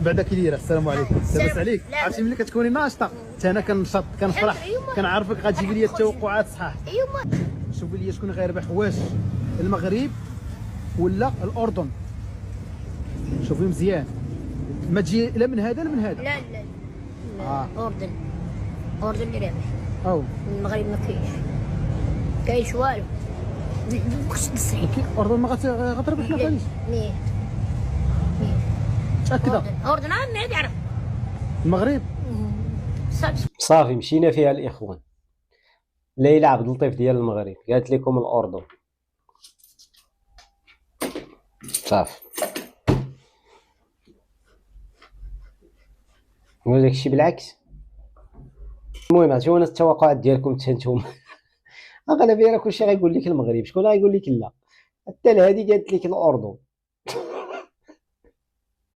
بعدا كي دايره؟ السلام عليكم. لاباس عليك؟ لا. عرفتي ملي كتكوني ناشطه حتى انا كنشط كنفرح أيوة. كنعرفك غتجيبي لي التوقعات صحاح. ايوا شوفي لي شكون غيربح، واش المغرب ولا الاردن؟ شوفي مزيان، ما تجي لا من هذا لا من هذا. لا لا الاردن الاردن اللي رابح. او المغرب ما كاينش والو، مابقاش نصحي. الاردن ما غتربح ما كاينش. ميه متاكده؟ الاردن عاد ما يعرف المغرب صافي مشينا فيها الاخوان. ليلى عبد اللطيف ديال المغرب قالت لكم الاردن. صافي نقول لك شي بالعكس. المهم عطيونا التوقعات ديالكم حتى نتوما. اغلبيه راه كلشي غايقول لك المغرب، شكون غايقول لك لا؟ حتى الهادي قالت لك الاردن.